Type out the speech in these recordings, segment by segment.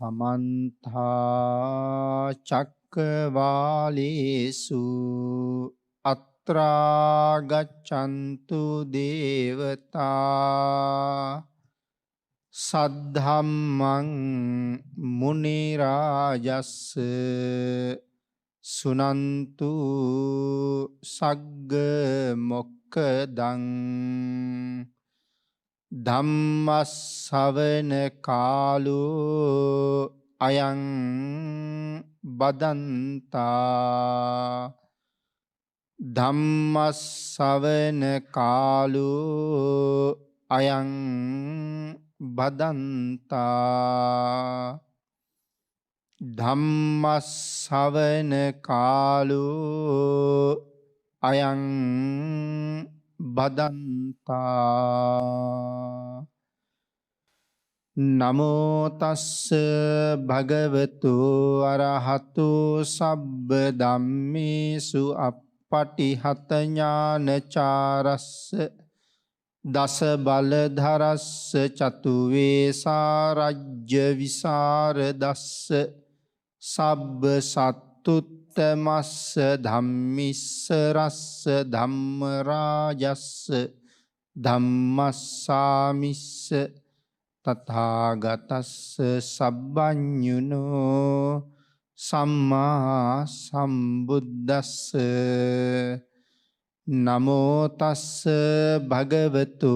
සමන්තා චක්කවාලේසු අත්‍රා ගච්ඡන්තු දේවතා සද්ධම්මං මුනි රාජස්ස සුනන්තු සග්ග මොක්ඛදං ධම්මස්සවන කාලෝ අයං බදන්තා ධම්මස්සවන කාලෝ අයං බදන්තා ධම්මස්සවන කාලෝ අයං බදන්තා නමෝ තස්ස භගවතු අරහතු සබ්බ ධම්මේසු අප්පටිහත ඥානචාරස්ස දස බලධරස්ස චතු වේසාරජ්‍ය විසරදස්ස සබ්බ සත්තුත්තමස්ස ධම්මිස්ස රස්ස ධම්ම රාජස්ස ධම්මස්සාමිස්ස තථාගතස්ස සබ්බඤුනෝ සම්මා සම්බුද්දස්ස නමෝ තස්ස භගවතු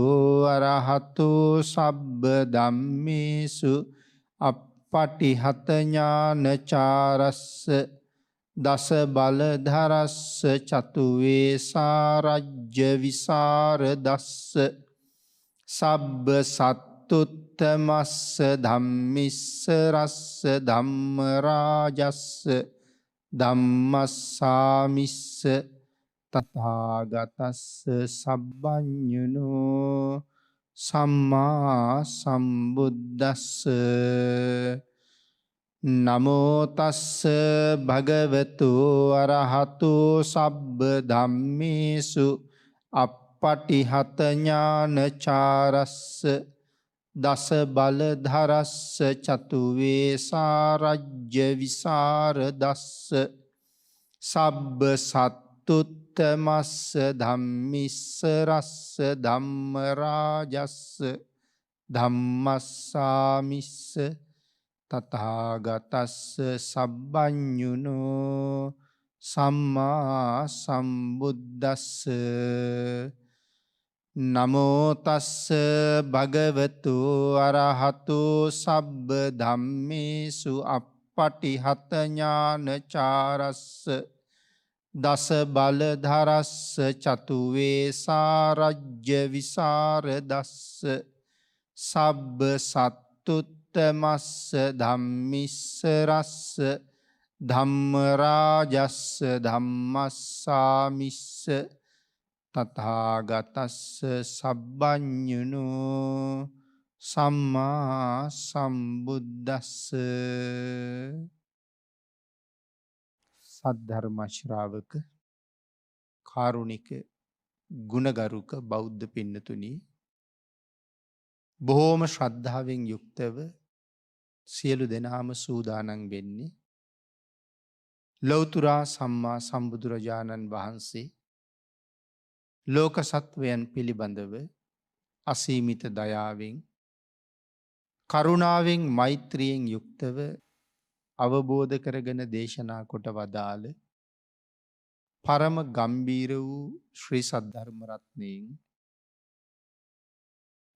අරහතු සබ්බ ධම්මේසු අප්පටිහත ඥානචාරස්ස දස බලධරස්ස චතු වේසාරජ්‍ය විසරදස්ස සබ්බ සත්තුත්තමස්ස ධම්මිස්ස රස්ස ධම්ම රාජස්ස ධම්මස්සාමිස්ස තථාගතස්ස සබ්බඤුනෝ සම්මා සම්බුද්දස්ස නමෝ තස්ස භගවතු අරහතු සබ්බ ධම්මේසු අප්පටිහත ඥානචාරස්ස දස බලධරස්ස චතු වේසාරජ්‍ය විසරදස්ස සබ්බ සත්තුත්තමස්ස ධම්මිස්ස රස්ස ධම්ම රාජස්ස ධම්මස්සාමිස්ස තථාගතස්ස සබ්බඤුනෝ සම්මා සම්බුද්දස්ස නමෝ තස්ස භගවතු අරහතු සබ්බ ධම්මේසු අප්පටිහත ඥානචාරස්ස දස බලධරස්ස චතු වේසාරජ්‍ය විසරදස්ස සබ්බ සත්තුත්තමස්ස ධම්මිස්ස රස්ස ධම්ම රාජස්ස ධම්මස්සාමිස්ස තථාගතස්ස සබ්බඤුනෝ සම්මා සම්බුද්දස්ස සද්ධර්ම ශ්‍රාවක කාරුණික ගුණගරුක බෞද්ධ පින්නතුනි බොහෝම ශ්‍රද්ධාවෙන් යුක්තව සියලු දෙනාම සූදානම් වෙන්නේ ලෞතුරා සම්මා සම්බුදුරජාණන් වහන්සේ ලෝක සත්වයන් පිළිබඳව අසීමිත දයාවෙන් කරුණාවෙන් මෛත්‍රියෙන් යුක්තව අවබෝධ කරගෙන දේශනා කොට වදාළ පරම ගම්බීර වූ ශ්‍රී සද්ධර්ම රත්නයෙන්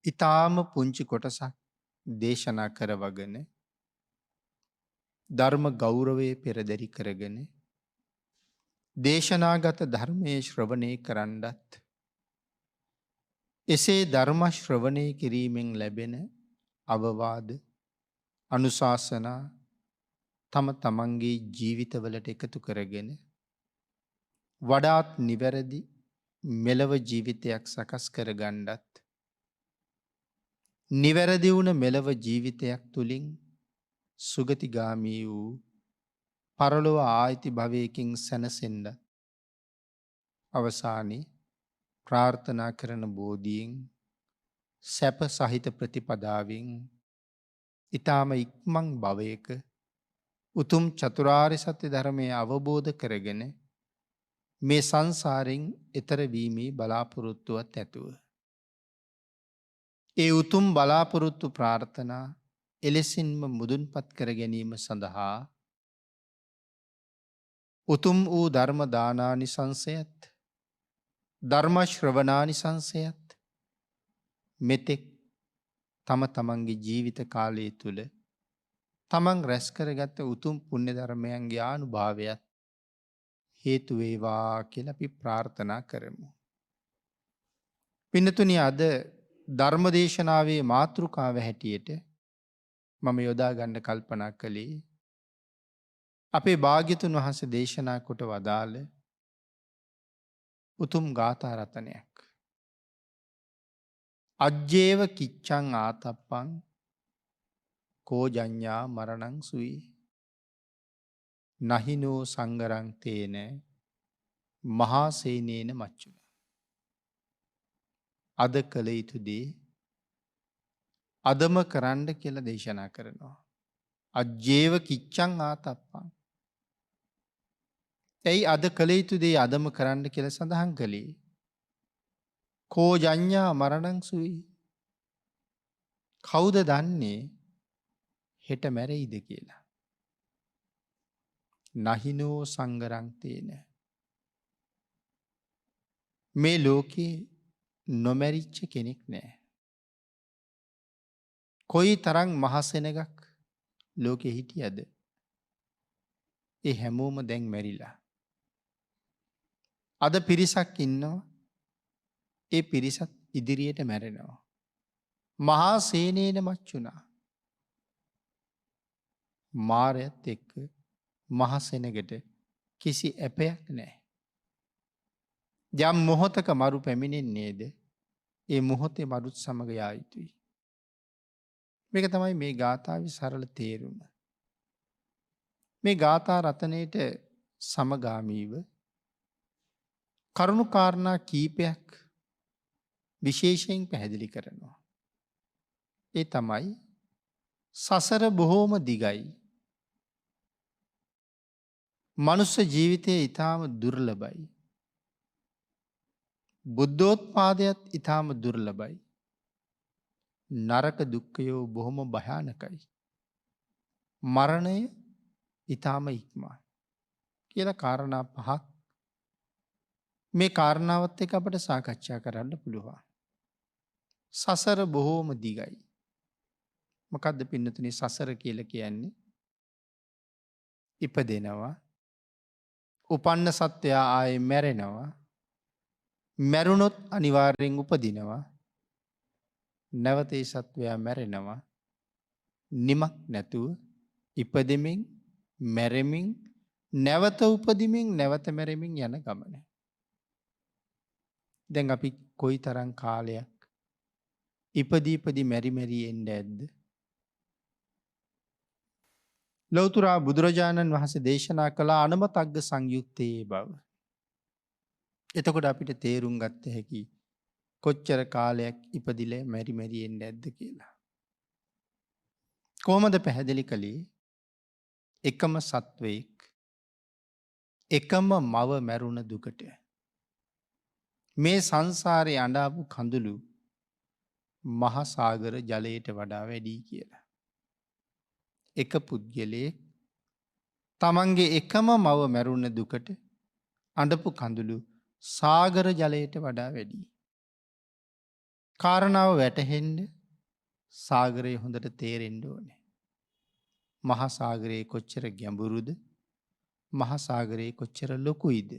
ඊ타ම පුංචි කොටසක් දේශනා කරවගෙන ධර්ම ගෞරවයේ පෙරදරි කරගෙන දේශනාගත ධර්මයේ ශ්‍රවණය කරන්නත් එසේ ධර්ම ශ්‍රවණය කිරීමෙන් ලැබෙන අවවාද අනුශාසනා තම තමන්ගේ ජීවිතවලට එකතු කරගෙන වඩාත් නිවැරදි මෙලව ජීවිතයක් සකස් කරගන්නත් නිවැරදි වුණ මෙලව ජීවිතයක් තුළින් සුගතිගාමී වූ පරලොව ආයිති භවයකින් සැනසෙන්න අවසානයේ ප්‍රාර්ථනා කරන බෝධියෙන් සැප සහිත ප්‍රතිපදාවෙන් ඊ타ම ඉක්මන් භවයක උතුම් චතුරාර්ය සත්‍ය ධර්මය අවබෝධ කරගෙන මේ සංසාරෙන් එතර වීමේ බලාපොරොත්තුවත් ඇතුව. ඒ උතුම් බලාපොරොත්තු ප්‍රාර්ථනා එලෙසින්ම මුදුන්පත් කර ගැනීම සඳහා උතුම් වූ ධර්ම දානානිසංසයත් ධර්ම ශ්‍රවණානිසංසයත් මෙතෙක් තම තමන්ගේ ජීවිත කාලය තුළ තමන් රැස් කරගත්ත උතුම් පුණ්‍ය ධර්මයන්ගේ ආනුභාවයත් හේතු වේවා කියලා අපි ප්‍රාර්ථනා කරමු. පින්නතුනි, අද ධර්මදේශනාවේ මාතෘකාව හැටියට මම යොදා ගන්න කල්පනා කළේ අපේ භාග්‍යතුන් වහන්සේ දේශනා කොට වදාළ උතුම් ගාථා රතනයක්. අජ්ජේව කිච්ඡං ආතප්පං කෝජඤ්ඤා මරණං සුයි නහිනෝ සංගරං තේන මහා සේනේන මච්චුන. අද කළ යුතු දේ අදම කරන්න කියලා දේශනා කරනවා. අජ්ජේව කිච්ඡං ආතප්පං. ඇයි අද කළ යුතු දේ අදම කරන්න කියලා සඳහන් කළේ? කෝජඤ්ඤා මරණං සුයි. කවුද දන්නේ හෙට මැරෙයිද කියලා? නහිනෝ සංගරං තේන. මේ ලෝකේ නොමැරිච්ච කෙනෙක් නෑ. කොයි තරම් මහසෙනගක් ලෝකෙ හිටියද? ඒ හැමෝම දැන් මැරිලා. අද පිරිසක් ඉන්නවා, ඒ පිරිසත් ඉදිරියට මැරෙනවා. මහා සේනේන මච්චුනා. මාරයත් එක්ක මහසෙනගට කිසි ඇපයක් නෑ. යම් මොහොතක මරු පැමිණෙන්නේද ඒ මොහොතේ මරුත් සමග යා යුතුයි. මේක තමයි මේ ගාථාවේ සරල තේරුම. මේ ගාථා රතනයේට සමගාමීව කරුණු කාරණා කීපයක් විශේෂයෙන් පැහැදිලි කරනවා. ඒ තමයි සසර බොහෝම දිගයි. මනුස්ස ජීවිතය ඊටාම දුර්ලභයි. බුද්ධෝත්පාදයත් ඊටාම දුර්ලභයි. නරක දුක්ඛයෝ බොහොම භයානකයි. මරණය ඊටාම ඉක්මයි කියලා කාරණා පහක් මේ කාරණාවත් එක්ක අපිට සාකච්ඡා කරන්න පුළුවන්. සසර බොහෝම දිගයි. මොකද්ද පින්නතුනි සසර කියලා කියන්නේ? ඉපදෙනවා, උපන්න සත්වයා ආයේ මැරෙනවා, මැරුණොත් අනිවාර්යෙන් උපදිනවා, නැවත ඒ සත්වයා මැරෙනවා, නිමක් නැතුව ඉපදෙමින් මැරෙමින් නැවත උපදිමින් නැවත මැරෙමින් යන ගමන. දැන් අපි කොයි තරම් කාලයක් ඉපදී මැරි එන්න ඇද්ද? ලෞතර බුදුරජාණන් වහන්සේ දේශනා කළ අනමතග්ග සංයුත්තේ බව. එතකොට අපිට තේරුම් ගත්ත හැකි කොච්චර කාලයක් ඉපදිලා මැරි එන්න ඇද්ද කියලා. කොහොමද පැහැදිලි කළේ? එකම සත්වයෙක් එකම මව මැරුණ දුකට මේ සංසාරේ අඬාපු කඳුළු මහා සාගර ජලයට වඩා වැඩි කියලා. එක පුද්ගලයෙක් තමන්ගේ එකම මව මැරුණ දුකට අඬපු කඳුළු සාගර ජලයට වඩා වැඩි. කාරණාව වැටහෙන්න සාගරය හොඳට තේරෙන්න ඕනේ. මහා සාගරයේ කොච්චර ගැඹුරුද? මහා සාගරයේ කොච්චර ලොකුයිද?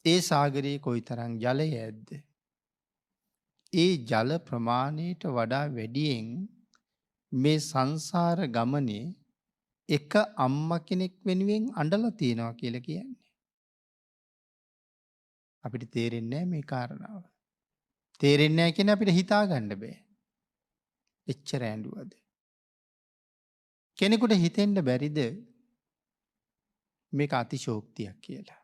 ඒ සාගරයේ කොයිතරම් ජලය ඇද්ද? ඒ ජල ප්‍රමාණයට වඩා වැඩියෙන් මේ සංසාර ගමනේ එක අම්මා කෙනෙක් වෙනුවෙන් අඬලා තියෙනවා කියලා කියන්නේ. අපිට තේරෙන්නේ නැහැ මේ කාරණාව. තේරෙන්නේ නැහැ කියන්නේ අපිට හිතා ගන්න බෑ. එච්චර ඇඬුවද? කෙනෙකුට හිතෙන්න බැරිද මේක අතිශෝක්තියක් කියලා?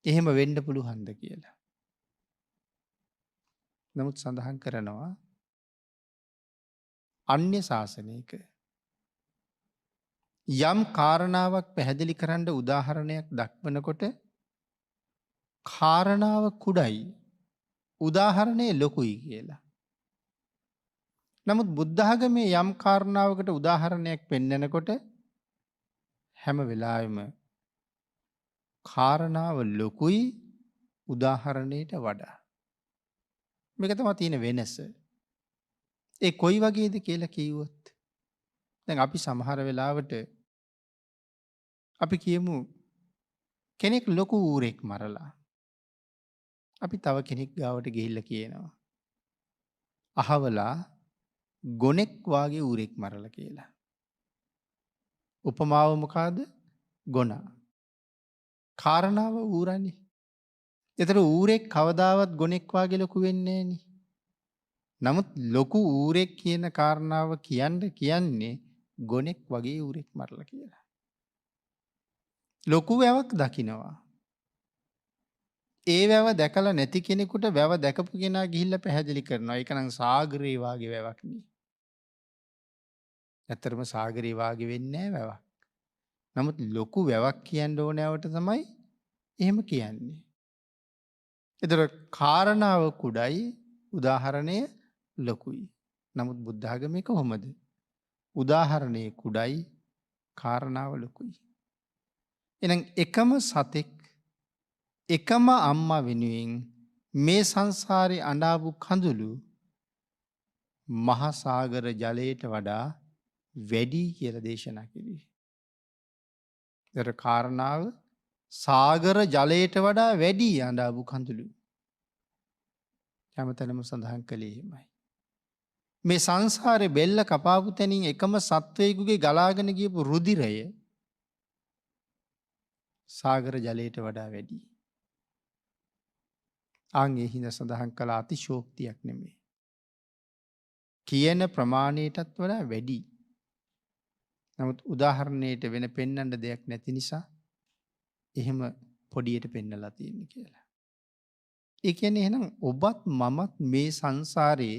එහෙම වෙන්න පුළුවන්ද කියලා? නමුත් සඳහන් කරනවා අන්‍ය ශාසනයක යම් කාරණාවක් පැහැදිලි කරන්න උදාහරණයක් දක්වනකොට කාරණාව කුඩයි උදාහරණය ලොකුයි කියලා. නමුත් බුද්ධාගමේ යම් කාරණාවකට උදාහරණයක් පෙන්නකොට හැම වෙලාවෙම කාරණාව ලොකුයි උදාහරණයට වඩා. මේක තමයි තියෙන වෙනස. ඒ කොයි වගේද කියලා කිව්වොත් දැන් අපි සමහර වෙලාවට අපි කියමු කෙනෙක් ලොකු ඌරෙක් මරලා අපි තව කෙනෙක් ගාවට ගිහිල්ලා කියනවා අහවලා ගොනෙක් වාගේ ඌරෙක් මරලා කියලා. උපමාව මොකද්ද? ගොනා. කාරණාව ඌරන්නේ. ඒතර ඌරෙක් කවදාවත් ගොනෙක් වාගේ ලොකු වෙන්නේ නෑනේ. නමුත් ලොකු ඌරෙක් කියන කාරණාව කියන්නේ ගොනෙක් වගේ ඌරෙක් මරලා කියලා. ලොකු වැවක් දකිනවා. ඒ වැව දැකලා නැති කෙනෙකුට වැව දැකපු කෙනා ගිහිල්ලා පැහැදිලි කරනවා. ඒක නම් සාගරේ වාගේ වැවක් නේ. ඇත්තටම සාගරේ වාගේ වෙන්නේ නෑ වැවක්. නමුත් ලොකු වැවක් කියන්න ඕනෑවට තමයි එහෙම කියන්නේ. ඒතර කාරණාව කුඩයි උදාහරණය ලොකුයි. නමුත් බුද්ධ ආගමේ කොහොමද? උදාහරණය කුඩයි කාරණාව ලොකුයි. එහෙනම් එකම සතෙක් එකම අම්මා වෙනුවෙන් මේ සංසාරේ අඬාපු කඳුළු මහා සාගර ජලයට වඩා වැඩි කියලා දේශනා කෙරේ. ඒතර කාරණාව සාගර ජලයට වඩා වැඩි අඬාපු කඳුළු. හැමතැනම සඳහන් කළේ එහෙමයි. මේ සංසාරේ බෙල්ල කපාපු තැනින් එකම සත්වයෙකුගේ ගලාගෙන ගියපු රුධිරය සාගර ජලයට වඩා වැඩි. ඒ හිඳ සඳහන් කළ අතිශෝක්තියක් නෙමෙයි. කියන ප්‍රමාණයටත් වඩා වැඩි. නමුත් උදාහරණයට වෙන පෙන්වන්න දෙයක් නැති නිසා එහෙම පොඩියට පෙන්නලා තියෙන්නේ කියලා. ඒ කියන්නේ එහෙනම් ඔබත් මමත් මේ සංසාරේ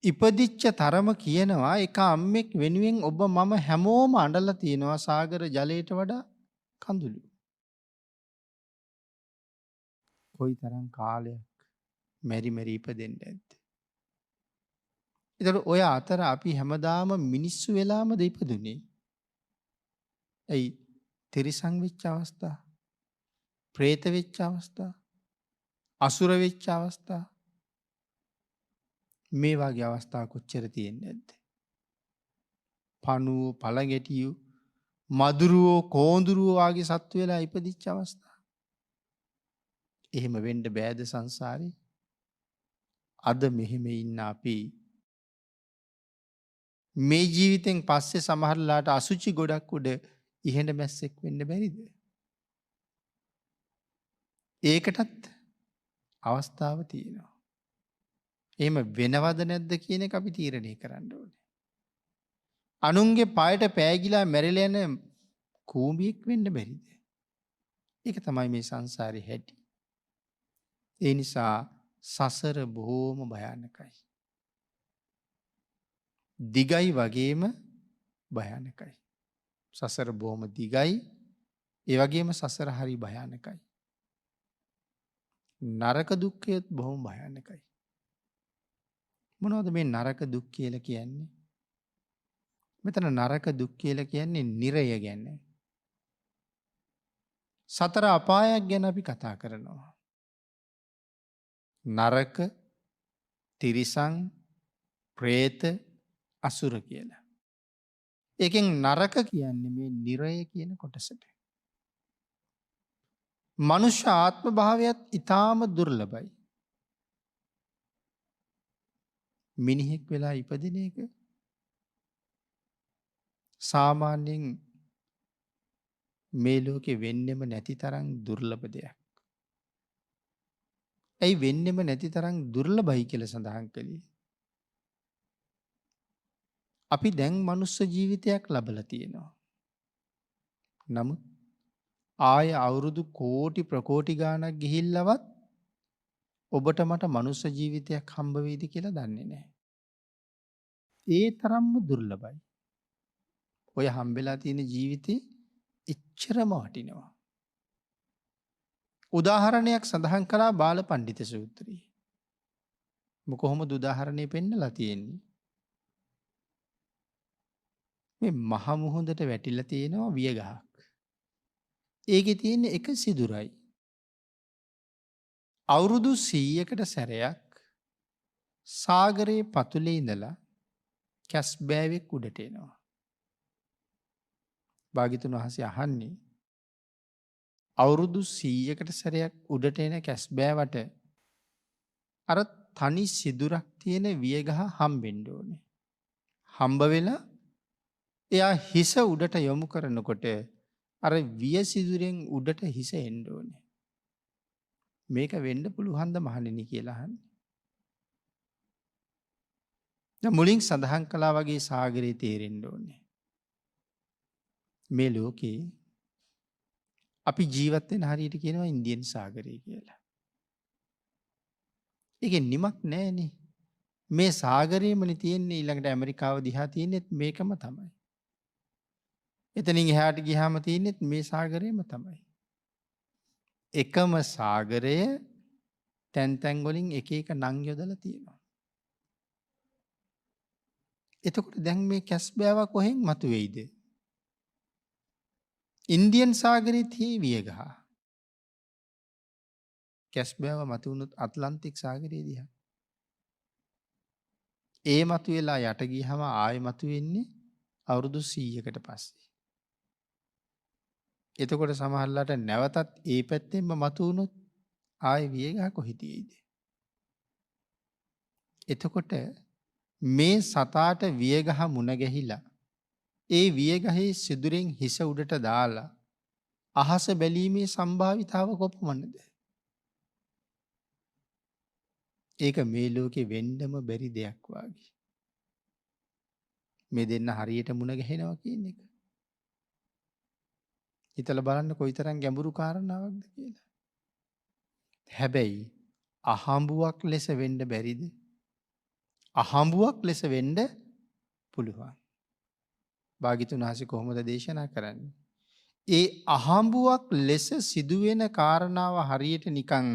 ඉපදිච්ච තරම කියනවා එක අම්මෙක් වෙනුවෙන් ඔබ මම හැමෝම අඬලා තියෙනවා සාගර ජලයට වඩා කඳුළු. කොයි තරම් කාලයක් මෙරි මෙරි ඉපදෙන්න ඇද්ද? ඒතර ඔය අතර අපි හැමදාම මිනිස්සු වෙලාමද ඉපදුනේ? ඇයි තිරිසන් වෙච්ච අවස්ථා, പ്രേත වෙච්ච අවස්ථා, අසුර වෙච්ච අවස්ථා මේ වගේ අවස්ථා කොච්චර තියෙන්නේ නැද්ද? පණුව, පළඟැටියෝ, මදුරුවෝ, කෝඳුරුවෝ වගේ සත්තු වෙලා ඉපදිච්ච අවස්ථා. එහෙම වෙන්න බෑද සංසාරේ? අද මෙහෙම ඉන්න අපි මේ ජීවිතෙන් පස්සේ සමහරලාට අසුචි ගොඩක් උඩ ඉහෙඳ මැස්සෙක් වෙන්න බැරිද? ඒකටත් අවස්ථාව තියෙනවා. එහෙම වෙනවද නැද්ද කියන එක අපි තීරණය කරන්න ඕනේ. අනුන්ගේ පායට පෑගිලා මැරිලා යන කූඹියෙක් වෙන්න බැරිද? ඒක තමයි මේ සංසාරේ හැටි. ඒ නිසා සසර බොහෝම භයානකයි. දිගයි වගේම භයානකයි. සසර බොහොම දිගයි. ඒ වගේම සසර හරි භයානකයි. නරක දුක්ඛයත් බොහොම භයානකයි. මොනවද මේ නරක දුක් කියලා කියන්නේ? මෙතන නරක දුක් කියලා කියන්නේ නිරය ගැන. සතර අපායක් ගැන අපි කතා කරනවා. නරක, තිරිසන්, പ്രേත, අසුර කියලා. ඒකෙන් නරක කියන්නේ මේ නිරය කියන කොටසට. මනුෂ්‍ය ආත්ම භාවයත් ඊටාම දුර්ලභයි. මිනිහෙක් වෙලා ඉපදින එක සාමාන්‍යයෙන් මේ ලෝකේ වෙන්නෙම නැති තරම් දුර්ලභ දෙයක්. ඇයි වෙන්නෙම නැති තරම් දුර්ලභයි කියලා සඳහන් කළේ? අපි දැන් මනුස්ස ජීවිතයක් ලබලා තියෙනවා. නමුත් ආය අවුරුදු කෝටි ප්‍රකෝටි ගාණක් ගිහිල්ලවත් ඔබට මට මනුස්ස ජීවිතයක් හම්බ වෙයිද කියලා දන්නේ නැහැ. ඒ තරම්ම දුර්ලභයි. ඔය හම්බෙලා තියෙන ජීවිතේ එච්චරම වටිනවා. උදාහරණයක් සඳහන් කළා බාල පණ්ඩිත සූත්‍රයේ. කොහොමද උදාහරණය පෙන්නලා තියෙන්නේ? මේ මහ මුහුදට වැටිලා තියෙනවා වියගහක්. ඒකේ තියෙන එක සිදුරයි. අවුරුදු 100කට සැරයක් සාගරයේ පතුලේ ඉඳලා කැස්බෑවෙක් උඩට එනවා. භාග්‍යතුන් වහන්සේ අහන්නේ අවුරුදු 100කට සැරයක් උඩට එන කැස්බෑවට අර තනි සිදුරක් තියෙන වියගහ හම්බෙන්න ඕනේ. හම්බ වෙලා එයා හිස උඩට යොමු කරනකොට අර විය සිදුරෙන් උඩට හිස එන්න ඕනේ. මේක වෙන්න පුළුවන්ද මහණෙනි කියලා අහන්නේ. දැන් මුලින් සඳහන් කළා වගේ සාගරේ තේරෙන්න ඕනේ. මේ ලෝකේ අපි ජීවත් වෙන හරියට කියනවා ඉන්දියන් සාගරය කියලා. ඒකේ නිමක් නැහැනේ. මේ සාගරයේමනේ තියෙන්නේ ඊළඟට ඇමරිකාව දිහා තියෙන්නේත් මේකම තමයි. එතනින් එහාට ගියාම තියෙන්නේත් මේ සාගරයම තමයි. එකම සාගරය තැන් තැන් වලින් එක එක නම් යොදලා තියෙනවා. එතකොට දැන් මේ කැස්බෑව කොහෙන් මතුවේයිද? ඉන්දියන් සාගරයේ තියෙන වියගහ. කැස්බෑව මතුවුනොත් ඇට්ලන්ටික් සාගරයේ දිහා. ඒ මතුවෙලා යට ගියහම ආයෙ මතුවෙන්නේ අවුරුදු 100කට පස්සේ. එතකොට සමහරලාට නැවතත් ඒ පැත්තෙන්ම මතුවුනොත් ආයෙ වියගහ කොහේ තියෙයිද? එතකොට මේ සතාට වියගහ මුණ ගැහිලා ඒ වියගහේ සිදුරෙන් හිස උඩට දාලා අහස බැලීමේ සම්භාවිතාව කොපමණද? ඒක මේ ලෝකේ වෙන්නම බැරි දෙයක් වාගේ. මේ දෙන්න හරියට මුණ ගැහෙනවා කියන එක. හිතලා බලන්න කොයිතරම් ගැඹුරු කාරණාවක්ද කියලා. හැබැයි අහඹුවක් ලෙස වෙන්න බැරිද? අහඹුවක් ලෙස වෙන්න පුළුවන්. භාග්‍යතුන් වහන්සේ කොහොමද දේශනා කරන්නේ? ඒ අහඹුවක් ලෙස සිදුවෙන කාරණාව හරියට නිකන්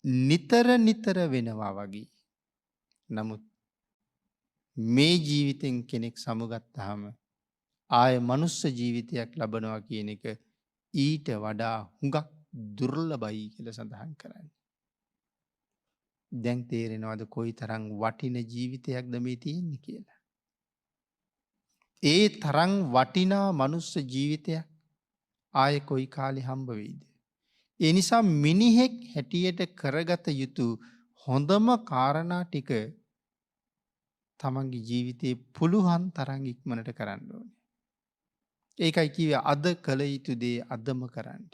නිතර නිතර වෙනවා වගේ. නමුත් මේ ජීවිතෙන් කෙනෙක් සමුගත්තාම ආය මනුස්ස ජීවිතයක් ලබනවා කියන එක ඊට වඩා හුඟක් දුර්ලභයි කියලා සඳහන් කරන්නේ. දැන් තේරෙනවද කොයිතරම් වටින ජීවිතයක්ද මේ තියෙන්නේ කියලා? ඒ තරම් වටිනා මනුස්ස ජීවිතයක් ආයේ කොයි කාලේ හම්බ වෙයිද? ඒ නිසා මිනිහෙක් හැටියට කරගත යුතු හොඳම කාරණා ටික තමන්ගේ ජීවිතේ පුළුවන් තරම් ඉක්මනට කරන්න ඕනේ. ඒකයි කිව්වේ අද කළ යුතු දේ අදම කරන්න.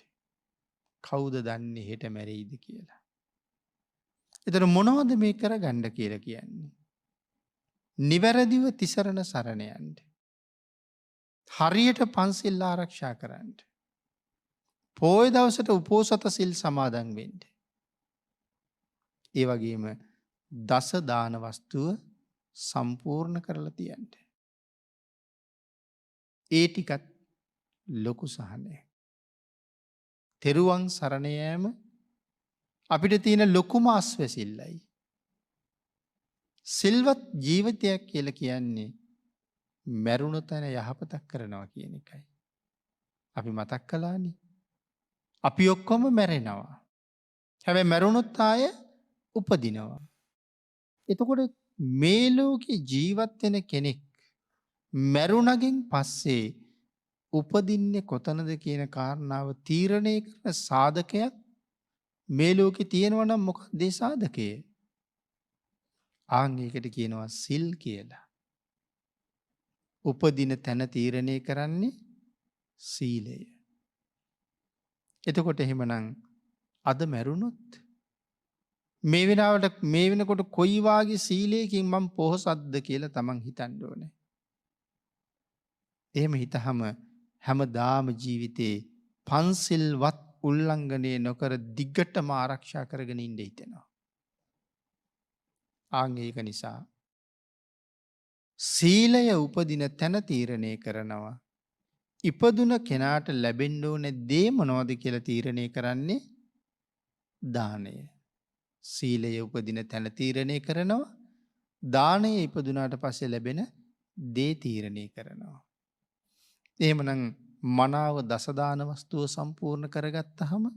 කවුද දන්නේ හෙට මැරෙයිද කියලා? ඒතර මොනවද මේ කරගන්න කියලා කියන්නේ? නිවැරදිව තිසරණ සරණ යන්න. හරියට පන්සිල් ආරක්ෂා කරන්න. පොය දවසට උපෝසත සිල් සමාදන් වෙන්න. ඒ වගේම දස දාන වස්තුව සම්පූර්ණ කරලා තියන්න. ඒ ටිකත් ලොකු සහනය. තෙරුවන් සරණ යාම අපිට තියෙන ලොකුම අස්වැසිල්ලයි. සිල්වත් ජීවිතයක් කියලා කියන්නේ මැරුණු තැන යහපතක් කරනවා කියන එකයි. අපි මතක් කළානේ. අපි ඔක්කොම මැරෙනවා. හැබැයි මැරුණොත් ආය උපදිනවා. එතකොට මේ ලෝකේ ජීවත් වෙන කෙනෙක් මැරුණගෙන් පස්සේ උපදින්නේ කොතනද කියන කාරණාව තීරණය කරන සාධකයක් මේ ලෝකේ තියෙනවා නම් මොකක්ද ඒ සාධකය? ආන් ඒකට කියනවා සිල් කියලා. උපදින තැන තීරණය කරන්නේ සීලය. එතකොට එහෙමනම් අද මැරුණොත් මේ වෙනකොට කොයි වාගේ සීලයකින් මම පොහොසත්ද කියලා තමන් හිතන්න ඕනේ. එහෙම හිතහම හැමදාම ජීවිතේ පන්සිල්වත් උල්ලංඝනය නොකර දිගටම ආරක්ෂා කරගෙන ඉන්න හිතෙනවා. ආන් ඒක නිසා සීලය උපදින තැන තීරණය කරනවා. ඉපදුන කෙනාට ලැබෙන්න ඕනේ දේ මොනවද කියලා තීරණය කරන්නේ දානය. සීලය උපදින තැන තීරණය කරනවා. දානය ඉපදුනාට පස්සේ ලැබෙන දේ තීරණය කරනවා. එහෙමනම් මනාව දසදාන වස්තුව සම්පූර්ණ කරගත්තහම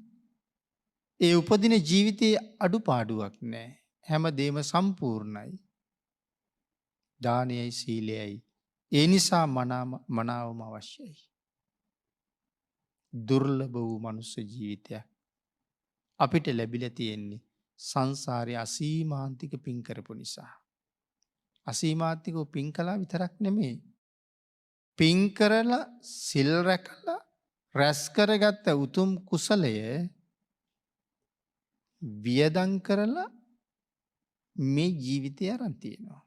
ඒ උපදින ජීවිතයේ අඩුපාඩුවක් නැහැ. හැම දෙම සම්පූර්ණයි. දානයයි සීලයයි. ඒ නිසා මනාවම අවශ්‍යයි. දුර්ලභ වූ මනුස්ස ජීවිතයක් අපිට ලැබිලා තියෙන්නේ සංසාරයේ අසීමාන්තික පින් කරපු නිසා. අසීමාන්තිකව පින් කළා විතරක් නෙමෙයි. පින් කරලා සිල් රැකලා රැස් කරගත්ත උතුම් කුසලය වියදම් කරලා මේ ජීවිතය අරන් තියෙනවා.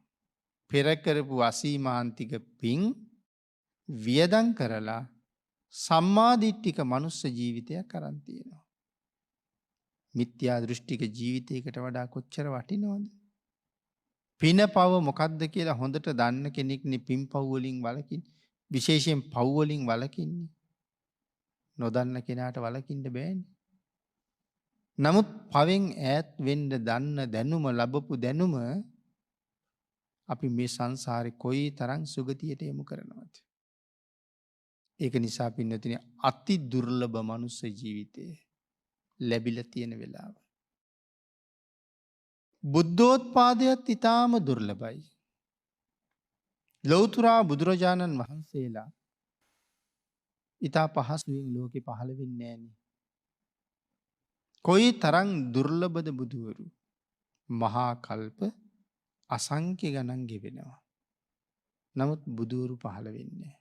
පෙර කරපු අසීමාන්තික පින් වියදම් කරලා සම්මාදිට්ඨික මනුස්ස ජීවිතයක් අරන් තියෙනවා. මිත්‍යා දෘෂ්ටික ජීවිතයකට වඩා කොච්චර වටිනවද? පින පව මොකක්ද කියලා හොඳට දන්න කෙනෙක්නේ පින් පව් වලින් වළකින්නේ. විශේෂයෙන් පව් වලින් වළකින්නේ. නොදන්න කෙනාට වළකින්න බෑනේ. නමුත් පවෙන් ඈත් වෙන්න දන්න දැනුම ලැබපු දැනුම අපි මේ සංසාරේ කොයි තරම් සුගතියට යොමු කරනවද? ඒක නිසා පින්නතුනි අති දුර්ලභ මනුස්ස ජීවිතය ලැබිලා තියෙන වෙලාව. බුද්ධෝත්පාදයත් ඊටාම දුර්ලභයි. ලෞතුරා බුදුරජාණන් වහන්සේලා ඊටා පහසුවෙන් ලෝකෙ පහළ වෙන්නේ නෑනේ. කොයි තරම් දුර්ලභද බුදුවරු. මහා කල්ප අසංඛ්‍ය ගණන් ගෙවෙනවා. නමුත් බුදුවරු පහළ වෙන්නේ.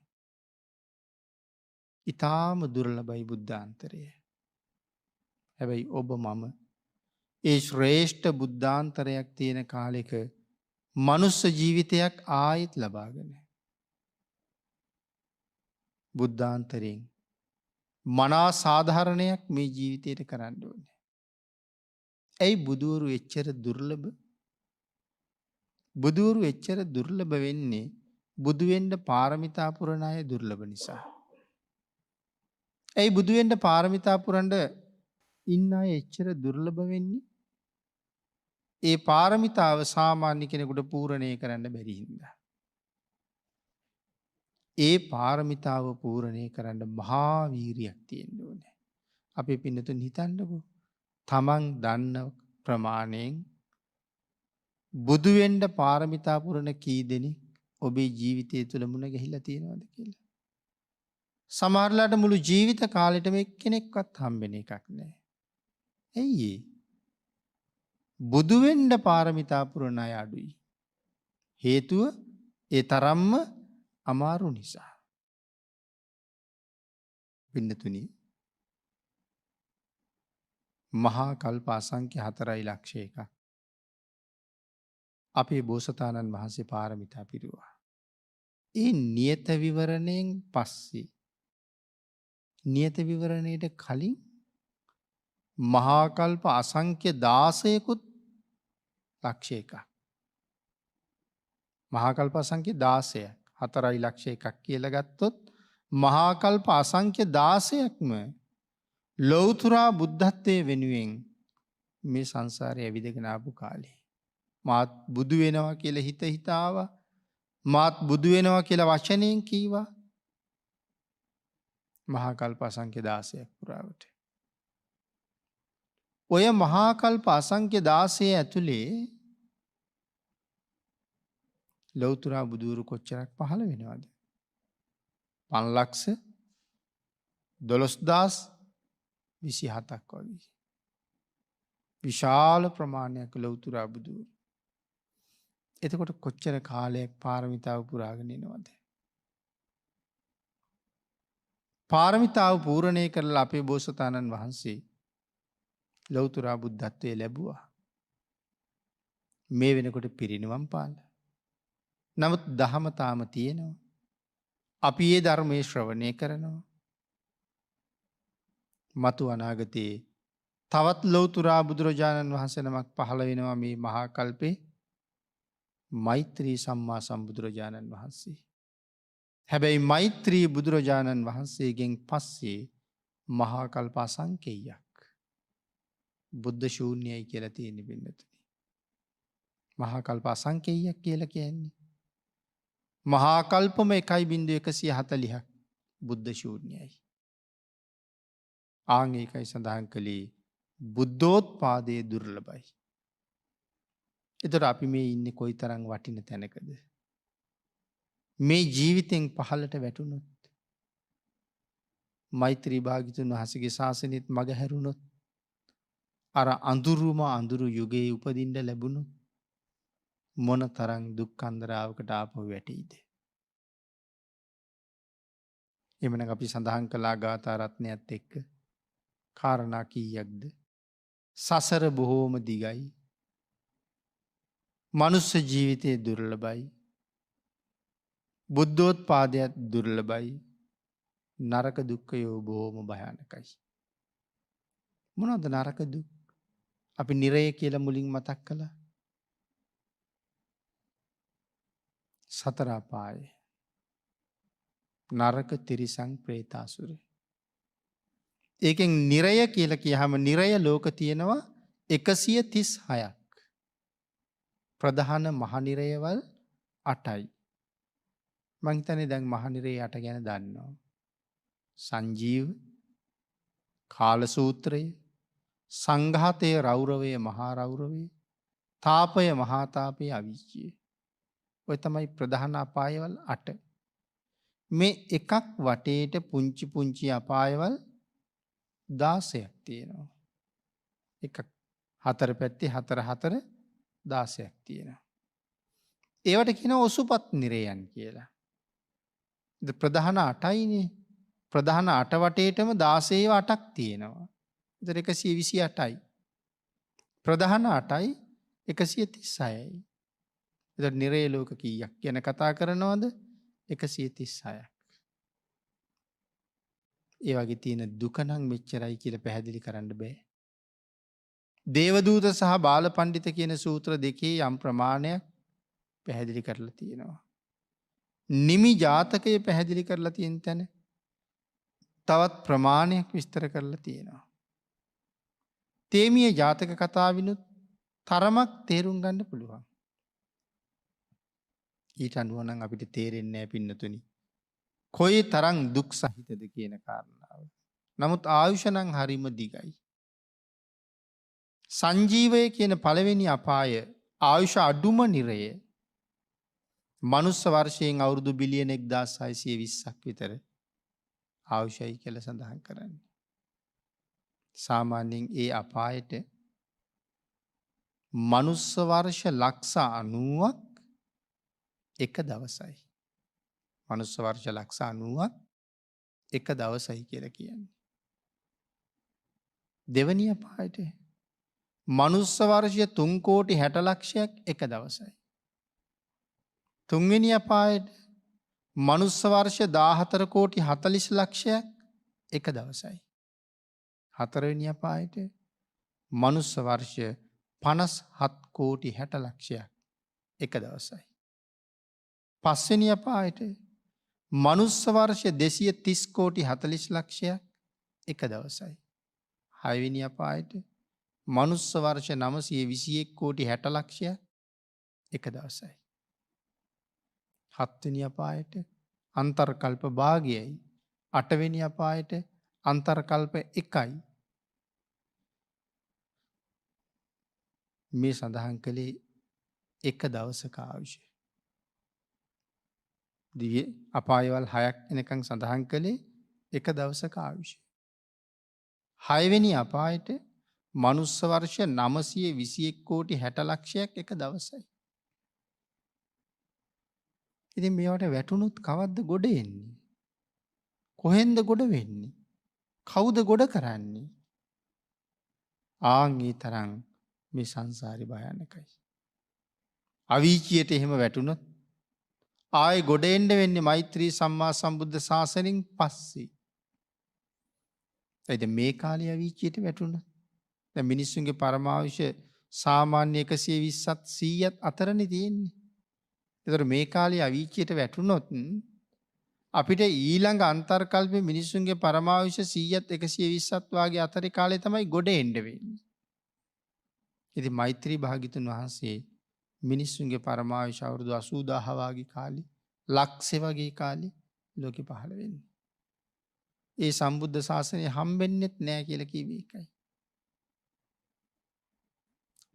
ඊටාම දුර්ලභයි බුද්ධාන්තරය. හැබැයි ඔබ මම ඒ ශ්‍රේෂ්ඨ බුද්ධාන්තරයක් තියෙන කාලෙක මනුස්ස ජීවිතයක් ආයෙත් ලබාගෙන බුද්ධාන්තරයෙන් මනා සාධාරණයක් මේ ජීවිතයට කරන්න ඕනේ. ඇයි බුදුවරු එච්චර දුර්ලභ? බුදුවරු එච්චර දුර්ලභ වෙන්නේ බුදු වෙන්න පාරමිතා පුරන අය දුර්ලභ නිසා. ඇයි බුදු වෙන්න පාරමිතා පුරන්න ඉන්න අය එච්චර දුර්ලභ වෙන්නේ? ඒ පාරමිතාව සාමාන්‍ය කෙනෙකුට පූර්ණේ කරන්න බැරි හින්දා. ඒ පාරමිතාව පූර්ණේ කරන්න මහා වීරියක් තියෙන්න ඕනේ. අපි පින්නතුන් හිතන්නකෝ. තමන් දන්න ප්‍රමාණයෙන් බුදු වෙන්න පාරමිතා පුරන කී දෙනෙක් ඔබේ ජීවිතය තුළ මුණ ගැහිලා තියෙනවද කියලා? සමහරලාට මුළු ජීවිත කාලෙටම එක්කෙනෙක්වත් හම්බෙන එකක් නැහැ. ඇයි ඒ? බුදු වෙන්න පාරමිතා පුරන අය අඩුයි. හේතුව ඒ තරම්ම අමාරු නිසා. පින්නතුනි මහා කල්ප අසංඛ්‍ය 4,00,000 අපේ බෝසතාණන් වහන්සේ පාරමිතා පිරුවා. ඒ නියත විවරණයෙන් පස්සේ නියත විවරණයට කලින් මහා කල්ප අසංඛ්‍ය 16කුත් ලක්ෂ එකක්. මහා කල්ප අසංඛ්‍ය 16ක් 4,00,000 කියලා ගත්තොත් මහා කල්ප අසංඛ්‍ය 16ක්ම ලෞතුරා බුද්ධත්වයේ වෙනුවෙන් මේ සංසාරේ ඇවිදගෙන ආපු කාලේ මාත් බුදු වෙනවා කියලා හිතාවා. මාත් බුදු වෙනවා කියලා වචනයෙන් කීවා. මහා කල්ප අසංඛ්‍ය 16ක් පුරාවට. ඔය මහා කල්ප අසංඛ්‍ය 16 ඇතුලේ ලෞතුරා බුදුවරු කොච්චරක් පහළ වෙනවද? 5,12,27ක් වගේ. විශාල ප්‍රමාණයක් ලෞතුරා බුදුවරු. එතකොට කොච්චර කාලයක් පාරමිතාව පුරාගෙන ඉනවද? පාරමිතාව පූර්ණේ කරලා අපේ බෝසතාණන් වහන්සේ ලෞතුරා බුද්ධත්වයේ ලැබුවා. මේ වෙනකොට පිරිනිවන් පාලා. නමුත් දහම තාම තියෙනවා. අපි ඒ ධර්මයේ ශ්‍රවණය කරනවා. මතු අනාගතයේ තවත් ලෞතුරා බුදුරජාණන් වහන්සේ නමක් පහළ වෙනවා මේ මහා කල්පේ. මෛත්‍රී සම්මා සම්බුදුරජාණන් වහන්සේ. හැබැයි මෛත්‍රී බුදුරජාණන් වහන්සේගෙන් පස්සේ මහාකල්ප අසංකේයයක් බුද්ධ ශූන්‍යයි කියලා තියෙන පින්නතුනි. මහාකල්ප අසංකේයයක් කියලා කියන්නේ. මහාකල්පම 1.140ක් බුද්ධ ශූන්‍යයි. ආන් ඒකයි සඳහන් කළේ බුද්ධෝත්පාදයේ දුර්ලභයි. එතකොට අපි මේ ඉන්නේ කොයිතරම් වටින තැනකද? මේ ජීවිතෙන් පහළට වැටුණොත්, මෛත්‍රී භාග්‍යතුන් වහන්සේගේ ශාසනයත් මග හැරුණොත්, අර අඳුරුම අඳුරු යුගයේ උපදින්න ලැබුණොත් මොන තරම් දුක් අන්දරාවකට ආපහු වැටෙයිද? එමනම් අපි සඳහන් කළා ගාථා රත්නයත් එක්ක කාරණා කීයක්ද? සසර බොහෝම දිගයි. මනුස්ස ජීවිතයේ දුර්ලභයි. බුද්ධෝත්පාදයත් දුර්ලභයි. නරක දුක්ඛයෝ බොහෝම භයානකයි. මොනවද නරක දුක්? අපි නිරය කියලා මුලින් මතක් කළා. සතර අපාය, නරක, තිරිසන්, പ്രേතාසුර. ඒකෙන් නිරය කියලා කියහම නිරය ලෝක තියෙනවා 136ක්. ප්‍රධාන මහනිරයවල් 8යි. මං හිතන්නේ දැන් මහනිරේ 8 ගැන දන්නවා. සංජීව, කාලසූත්‍රය, සංඝාතයේ රෞරවය, මහා රෞරවය, තාපය, මහා තාපය, අවීචිය. ඔය තමයි ප්‍රධාන අපායවල් 8. මේ එකක් වටේට පුංචි පුංචි අපායවල් 16ක් තියෙනවා. එකක් හතර පැත්තේ 4 16ක් තියෙනවා. ඒවට කියනවා ඔසුපත් නිරයන් කියලා. ප්‍රධාන 8යිනේ. ප්‍රධාන 8 වටේටම 16 8ක් තියෙනවා. ඒතර 128යි. ප්‍රධාන 8යි 136යි. ඒතර නිරේ ලෝක කීයක් ගැන කතා කරනවද? 136ක්. ඒ වගේ තියෙන දුක නම් මෙච්චරයි කියලා පැහැදිලි කරන්න බෑ. දේවදූත සහ බාලපණ්ඩිත කියන සූත්‍ර දෙකේ යම් ප්‍රමාණයක් පැහැදිලි කරලා තියෙනවා. නිමි ජාතකය පැහැදිලි කරලා තියෙන තැන තවත් ප්‍රමාණයක් විස්තර කරලා තියෙනවා. තේමිය ජාතක කතාවිනුත් තරමක් තේරුම් ගන්න පුළුවන්. ඊට අනුව නම් අපිට තේරෙන්නේ නැහැ පින්නතුනි. කොයි තරම් දුක් සහිතද කියන කාරණාව. නමුත් ආයුෂ නම් හරිම දිගයි. සංජීවය කියන පළවෙනි අපාය ආයුෂ අඩුම නිරය. මනුස්ස වර්ෂයෙන් අවුරුදු බිලියන 1620ක් විතර ආයුෂයි කියලා සඳහන් කරන්නේ. සාමාන්‍යයෙන් ඒ අපායට මනුස්ස වර්ෂ ලක්ෂ 90ක් එක දවසයි. මනුස්ස වර්ෂ ලක්ෂ 90ක් එක දවසයි කියලා කියන්නේ. දෙවැනි අපායට මනුස්ස වර්ෂ 3 කෝටි 60 ලක්ෂයක් එක දවසයි. තුන්වෙනි අපායට මනුස්ස වර්ෂ 14 කෝටි 40 ලක්ෂයක් එක දවසයි. හතරවෙනි අපායට මනුස්ස වර්ෂ 57 කෝටි 60 ලක්ෂයක් එක දවසයි. පස්වෙනි අපායට මනුස්ස වර්ෂ 230 කෝටි 40 ලක්ෂයක් එක දවසයි. හයවෙනි අපායට මනුස්ස වර්ෂ 921 කෝටි 60 ලක්ෂයක් එක දවසයි. හත්වෙනි අපායට අන්තර්කල්ප භාගයයි. අටවෙනි අපායට අන්තර්කල්ප 1යි. මේ සඳහන් කළේ එක දවසක ආයුෂ. දිව්‍ය අපායවල් 6ක් එනකන් සඳහන් කළේ එක දවසක ආයුෂ. හයවෙනි අපායට මනුස්ස වර්ෂ 921 කෝටි 60 ලක්ෂයක් එක දවසයි. ඉතින් මේවට වැටුණොත් කවද්ද ගොඩ එන්නේ? කොහෙන්ද ගොඩ වෙන්නේ? කවුද ගොඩ කරන්නේ? ආන්ගේ තරම් මේ සංසාරේ භයානකයි. අවීචියට එහෙම වැටුණොත් ආයෙ ගොඩ එන්න වෙන්නේ මෛත්‍රී සම්මා සම්බුද්ධ ශාසනයෙන් පස්සේ. ඒද මේ කාලේ අවීචියට වැටුණොත් දැන් මිනිස්සුන්ගේ පරමාවශ්‍ය සාමාන්‍ය 120ත් 100ත් අතරනේ තියෙන්නේ. එතකොට මේ කාලේ අවීචයට වැටුනොත් අපිට ඊළඟ අන්තර්කල්පේ මිනිසුන්ගේ පරමායුෂ 100ත් 120ත් වාගේ අතරේ කාලේ තමයි ගොඩ එන්න වෙන්නේ. ඉතින් මෛත්‍රී භාග්‍යතුන් වහන්සේ මිනිස්සුන්ගේ පරමායුෂ අවුරුදු 80000 වාගේ කාලේ ලක්ෂේ වගේ කාලේ ලෝකෙ පහළ වෙන්නේ. ඒ සම්බුද්ධ ශාසනය හම්බෙන්නෙත් නෑ කියලා කිව්වේ ඒකයි.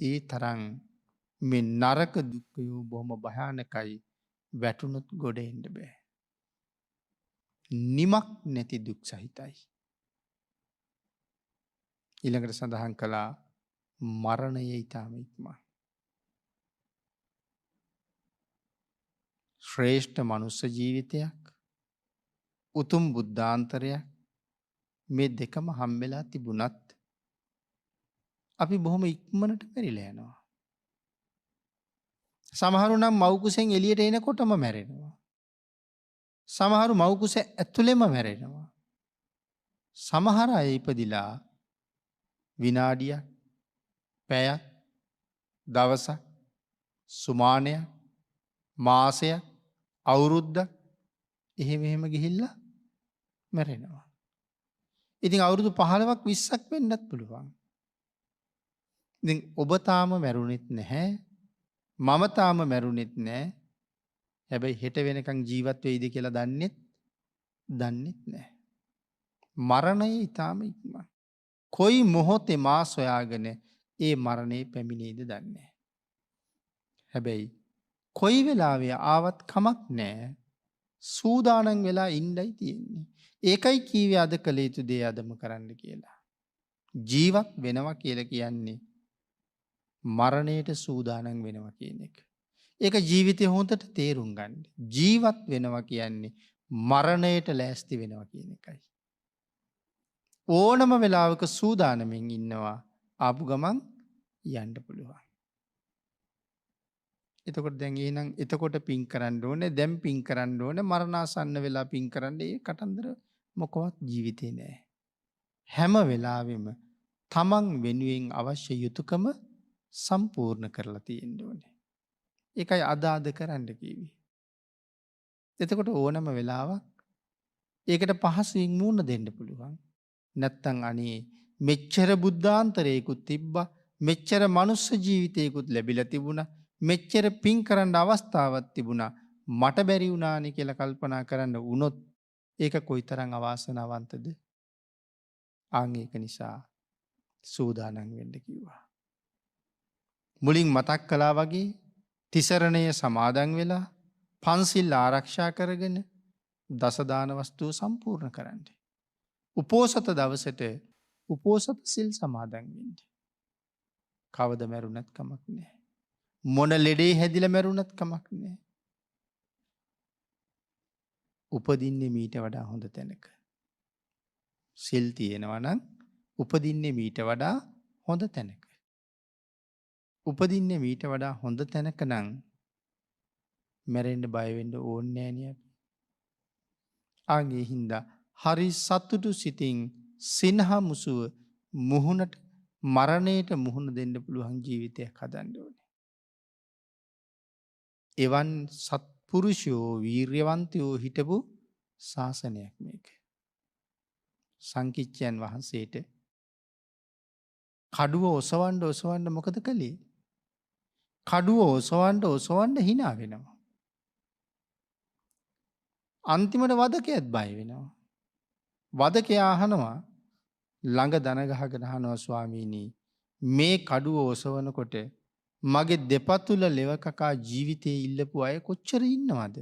ඒ තරම් මේ නරක දුක්ඛයෝ බොහොම භයානකයි. වැටුනොත් ගොඩ එන්න බෑ. නිමක් නැති දුක් සහිතයි. ඊළඟට සඳහන් කළා මරණය ඊටාම ඉක්මන්. ශ්‍රේෂ්ඨ මනුස්ස ජීවිතයක් උතුම් බුද්ධාන්තරයක් මේ දෙකම හම්බෙලා තිබුණත් අපි බොහොම ඉක්මනට මැරිලා යනවා. සමහරු නම් මව් කුසෙන් එළියට එනකොටම මැරෙනවා. සමහරු මව් කුස ඇතුළෙම මැරෙනවා. සමහර අය ඉපදිලා විනාඩියක්, පැයක්, දවසක්, සුමානයක්, මාසයක්, අවුරුද්දක් එහෙම ගිහිල්ලා මැරෙනවා. ඉතින් අවුරුදු 15ක් 20ක් වෙන්නත් පුළුවන්. ඉතින් ඔබ තාම මැරුණෙත් නැහැ. මම තාම මැරුණෙත් නැහැ. හැබැයි හෙට වෙනකන් ජීවත් වෙයිද කියලා දන්නෙත් නැහැ. මරණය ඊටාම ඉක්මන්. කොයි මොහොතේ මා සොයාගෙන ඒ මරණය පැමිණෙයිද දන්නේ නැහැ. හැබැයි කොයි වෙලාවෙ ආවත් කමක් නැහැ. සූදානම් වෙලා ඉන්නයි තියෙන්නේ. ඒකයි කීවේ අද කළ යුතු දේ අදම කරන්න කියලා. ජීවත් වෙනවා කියලා කියන්නේ මරණයට සූදානම් වෙනවා කියන එක. ඒක ජීවිතේ හොඳට තේරුම් ගන්න. ජීවත් වෙනවා කියන්නේ මරණයට ලෑස්ති වෙනවා කියන එකයි. ඕනම වෙලාවක සූදානමින් ඉන්නවා ආපු ගමන් යන්න පුළුවන්. එතකොට දැන් එහෙනම් එතකොට පින් කරන්න ඕනේ, දැන් පින් කරන්න ඕනේ, මරණාසන්න වෙලා පින් කරන්න. ඒ කතන්දර මොකවත් ජීවිතේ නෑ. හැම වෙලාවෙම තමන් වෙනුවෙන් අවශ්‍ය යුතුයකම සම්පූර්ණ කරලා තියෙන්න ඕනේ. ඒකයි අද කරන්න කිව්වේ. එතකොට ඕනම වෙලාවක් ඒකට පහසුවෙන් මුහුණ දෙන්න පුළුවන්. නැත්තම් අනේ මෙච්චර බුද්ධාන්තරයකුත් තිබ්බා, මෙච්චර මනුස්ස ජීවිතයකුත් ලැබිලා තිබුණා, මෙච්චර පින් කරන්න අවස්ථාවක් තිබුණා, මට බැරි වුණානේ කියලා කල්පනා කරන්න වුණොත් ඒක කොයිතරම් අවාසනාවන්තද? ආන් ඒක නිසා සූදානම් වෙන්න කිව්වා. මුලින් මතක් කළා වගේ තිසරණය සමාදන් වෙලා පන්සිල් ආරක්ෂා කරගෙන දස දාන වස්තුව සම්පූර්ණ කරන්න. උපෝසත දවසට උපෝසත සිල් සමාදන් වෙන්න. කවද මැරුණත් කමක් නැහැ. මොන ලෙඩේ හැදිලා මැරුණත් කමක් නැහැ. උපදින්නේ මීට වඩා හොඳ තැනක. සිල් තියෙනවා නම් උපදින්නේ මීට වඩා හොඳ තැනක. උපදින්නේ මීට වඩා හොඳ තැනක නම් මැරෙන්න බය වෙන්න ඕනේ නෑ නේ. ආගේ හින්දා හරි සතුටු සිතින් සිනහ මුසුව මුහුණට මරණයට මුහුණ දෙන්න පුළුවන් ජීවිතයක් හදන්න ඕනේ. එවන් සත්පුරුෂයෝ වීර්යවන්තයෝ හිටපු ශාසනයක් මේක. සංකිච්ඡයන් වහන්සේට කඩුව ඔසවන්න මොකද කළේ? කඩුව ඔසවන්න hina වෙනවා. අන්තිමට වදකයත් බය වෙනවා. වදකයා අහනවා, ළඟ දන ගහගෙන අහනවා, ස්වාමීනි මේ කඩුව ඔසවනකොට මගේ දෙපතුල ලෙව කකා ජීවිතේ ඉල්ලපු අය කොච්චර ඉන්නවද?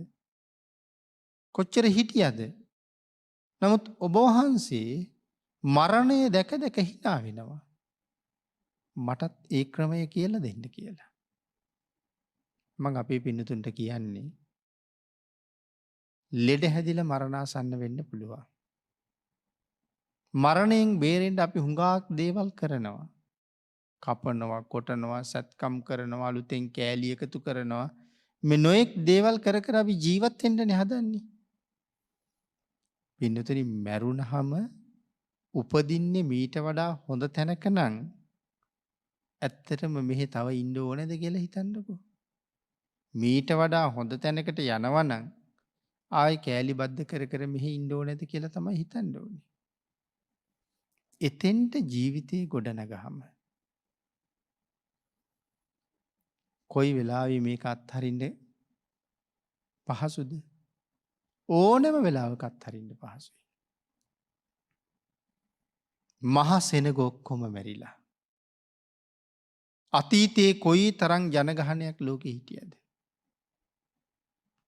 කොච්චර හිටියද? නමුත් ඔබ වහන්සේ මරණය දැක hina වෙනවා. මටත් ඒ ක්‍රමය කියලා දෙන්න කියලා. මං අපේ පින්නතුන්ට කියන්නේ ලෙඩ හැදිලා මරණාසන්න වෙන්න පුළුවන්. මරණයෙන් බේරෙන්න අපි හුඟක් දේවල් කරනවා. කපනවා, කොටනවා, සත්කම් කරනවා, අලුතෙන් කෑලි එකතු කරනවා. මේ නොඑක් දේවල් කර අපි ජීවත් වෙන්නනේ හදන්නේ. පින්නතුනි මැරුණහම උපදින්නේ මීට වඩා හොඳ තැනක නම් ඇත්තටම මෙහෙ තව ඉන්න ඕනේද කියලා හිතන්නකෝ. මීට වඩා හොඳ තැනකට යනවනම් ආයි කෑලි බද්ධ කර කර මෙහි ඉන්න ඕනේද කියලා තමයි හිතන්න ඕනේ. එතෙන්ට ජීවිතේ ගොඩනගහම කොයි වෙලාවෙ මේක අත්හරින්න පහසුද? ඕනෑම වෙලාවක අත්හරින්න පහසුයි. මහ සෙනග ඔක්කොම මැරිලා. අතීතයේ කොයි තරම් ජනගහනයක් ලෝකෙ හිටියද?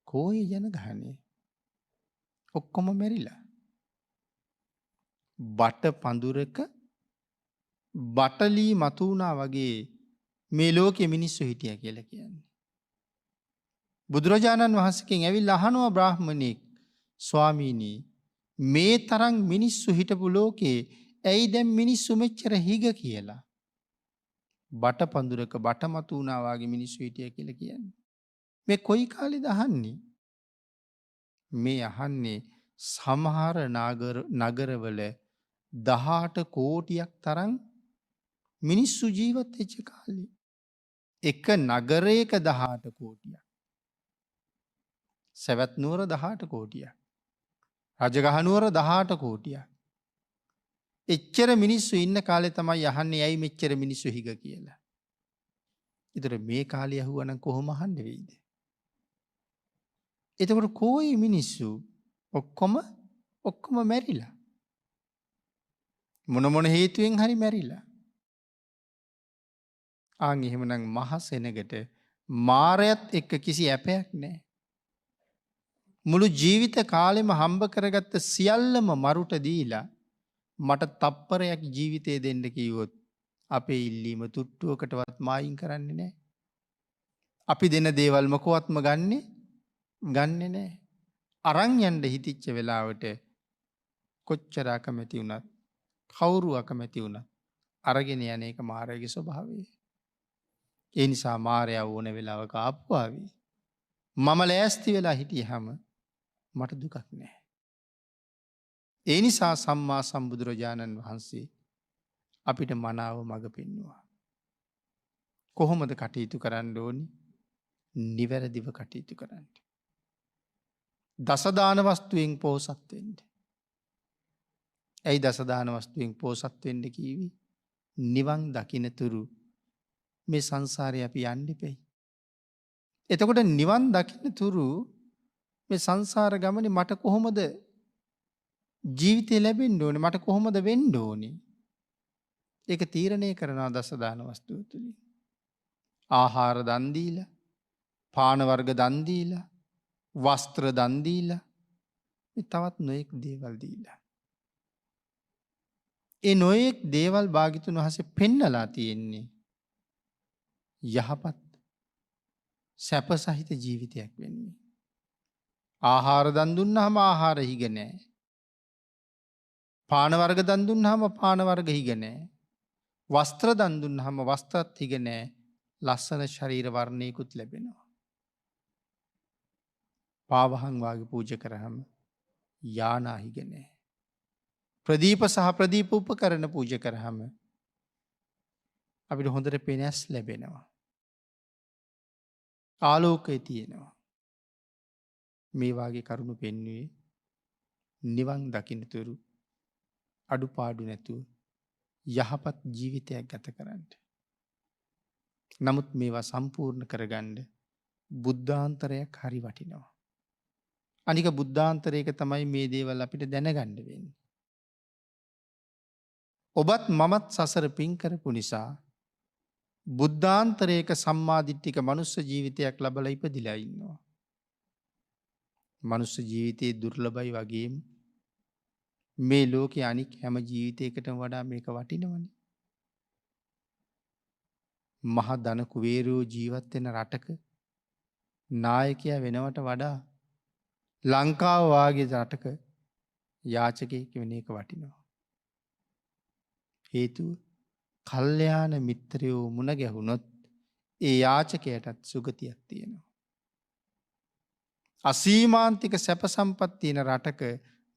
කොයි ජනගහනය? ඔක්කොම මැරිලා. බට පඳුරක බටලී මතු වුණා වගේ මේ ලෝකෙ මිනිස්සු හිටිය කියලා කියන්නේ. බුදුරජාණන් වහන්සේගෙන් ඇවිල්ලා අහනවා බ්‍රාහ්මණෙක්, ස්වාමීනි මේ තරම් මිනිස්සු හිටපු ලෝකේ ඇයි දැන් මිනිස්සු මෙච්චර හිග කියලා? බට පඳුරක බට මතු වුණා වගේ මිනිස්සු හිටිය කියලා කියන්නේ. මේ කොයි කාලෙද අහන්නේ? මේ අහන්නේ සමහර නගරවල 18 කෝටියක් තරම් මිනිස්සු ජීවත් වෙච්ච කාලේ. එක නගරයක 18 කෝටියක්. සවැත් නුවර 18 කෝටියක්. රජගහ නුවර 18 කෝටියක්. එච්චර මිනිස්සු ඉන්න කාලේ තමයි අහන්නේ ඇයි මෙච්චර මිනිස්සු හිග කියලා. ඒතර මේ කාලේ අහුවනම් කොහොම අහන්න වෙයිද? එතකොට කොයි මිනිස්සු ඔක්කොම මැරිලා. මොන හේතුවෙන් හරි මැරිලා. ආන් එහෙමනම් මහ සෙනගට මාරයත් එක්ක කිසි ඇපයක් නැහැ. මුළු ජීවිත කාලෙම හම්බ කරගත්ත සියල්ලම මරුට දීලා මට තප්පරයක් ජීවිතේ දෙන්න කිව්වොත් අපේ ඉල්ලීම තුට්ටුවකටවත් මායින් කරන්නේ නැහැ. අපි දෙන දේවල් මොකවත්ම ගන්නෙ නැහැ. අරන් යන්න හිතිච්ච වෙලාවට කොච්චර අකමැති වුණත් කවුරු අකමැති වුණත් අරගෙන යන එක මාරයාගේ ස්වභාවය. ඒ නිසා මාරයා ඕන වෙලාවක ආපුවාවි. මම ලෑස්ති වෙලා හිටියහම මට දුකක් නැහැ. ඒ නිසා සම්මා සම්බුදුරජාණන් වහන්සේ අපිට මනාව මඟ පෙන්වුවා. කොහොමද කටයුතු කරන්න ඕනි? නිවැරදිව කටයුතු කරන්න. දසදාන වස්තුවෙන් පෝසත් වෙන්න. ඇයි දසදාන වස්තුවෙන් පෝසත් වෙන්න කීවේ? නිවන් දකින්නතුරු මේ සංසාරේ අපි යන්න එපෙයි. එතකොට නිවන් දකින්නතුරු මේ සංසාර ගමනේ මට කොහොමද ජීවිතය ලැබෙන්න ඕනේ? මට කොහොමද වෙන්න ඕනේ? ඒක තීරණය කරනවා දසදාන වස්තුව තුලින්. ආහාර දන් දීලා, පාන වර්ග දන් දීලා, වස්ත්‍ර දන් දීලා, මේ තවත් නොයෙක් දේවල් දීලා. ඒ නොයෙක් දේවල් භාග්‍යතුන් වහන්සේ පෙන්නලා තියෙන්නේ යහපත් සැප සහිත ජීවිතයක් වෙන්නේ. ආහාර දන් දුන්නාම ආහාර හිග නැහැ. පාන වර්ග දන් දුන්නාම පාන වර්ග හිග නැහැ. වස්ත්‍ර දන් දුන්නාම වස්ත්‍රත් හිග නැහැ. ලස්සන ශරීර වර්ණයකුත් ලැබෙනවා. පාවහන් වාගේ පූජා කරාම යානා හිග නැහැ. ප්‍රදීප සහ ප්‍රදීප උපකරණ පූජා කරාම අපිට හොඳට පෙනස් ලැබෙනවා. ආලෝකය තියෙනවා. මේ වාගේ කරුණු පෙන්වුවේ නිවන් දකින්නතුරු අඩුපාඩු නැතුව යහපත් ජීවිතයක් ගත කරන්න. නමුත් මේවා සම්පූර්ණ කරගන්න බුද්ධාන්තරයක් හරි වටිනවා. අනික බුද්ධාන්තරයක තමයි මේ දේවල් අපිට දැනගන්න වෙන්නේ. ඔබත් මමත් සසර පින් කරපු නිසා බුද්ධාන්තරයක සම්මාදිට්ඨික මනුස්ස ජීවිතයක් ලබලා ඉපදිලා ඉන්නවා. මනුස්ස ජීවිතයේ දුර්ලභයි වගේම මේ ලෝකේ අනික් හැම ජීවිතයකටම වඩා මේක වටිනවනේ. මහ ධන කුවේරයෝ ජීවත් වෙන රටක නායකයා වෙනවට වඩා ලංකාව වාගේ රටක යාචකයෙක් වෙන එක වටිනවා. හේතුව කල්යාණ මිත්‍රයෝ මුණ ගැහුනොත් ඒ යාචකයටත් සුගතියක් තියෙනවා. අසීමාන්තික සැප සම්පත් තියෙන රටක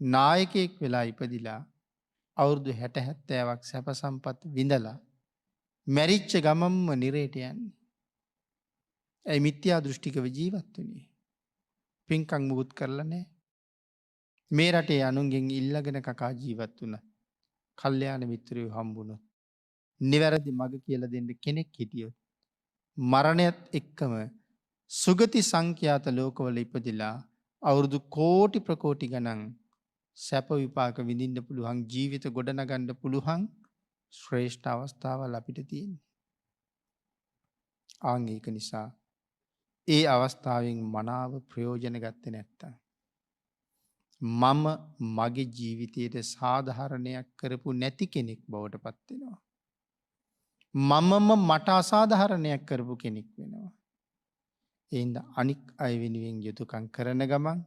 නායකයෙක් වෙලා ඉපදිලා අවුරුදු 60 70ක් සැප සම්පත් විඳලා මැරිච්ච ගමම්ම නිරේට යන්නේ. ඇයි මිත්‍යා දෘෂ්ටිකව ජීවත් වුණේ? පින්කම් මුකුත් කරලා නැහැ. මේ රටේ අනුන්ගෙන් ඉල්ලගෙන කකා ජීවත් වුණා. කල්යාණ මිත්‍රයෝ හම්බුනොත් නිවැරදි මඟ කියලා දෙන්න කෙනෙක් හිටියොත් මරණයත් එක්කම සුගති සංඛ්‍යාත ලෝකවල ඉපදිලා අවුරුදු කෝටි ප්‍රකෝටි ගණන් සැප විපාක විඳින්න පුළුවන් ජීවිත ගොඩනගන්න පුළුවන් ශ්‍රේෂ්ඨ අවස්ථාවල් අපිට තියෙනවා. ආන් ඒක නිසා ඒ අවස්ථාවෙන් මනාව ප්‍රයෝජන ගත්තේ නැත්තම් මම මගේ ජීවිතයට සාධාරණයක් කරපු නැති කෙනෙක් බවට පත් වෙනවා. මමම මට අසාධාරණයක් කරපු කෙනෙක් වෙනවා. එයින්ද අනික් අය වෙනුවෙන් යුතුයකම් කරන ගමන්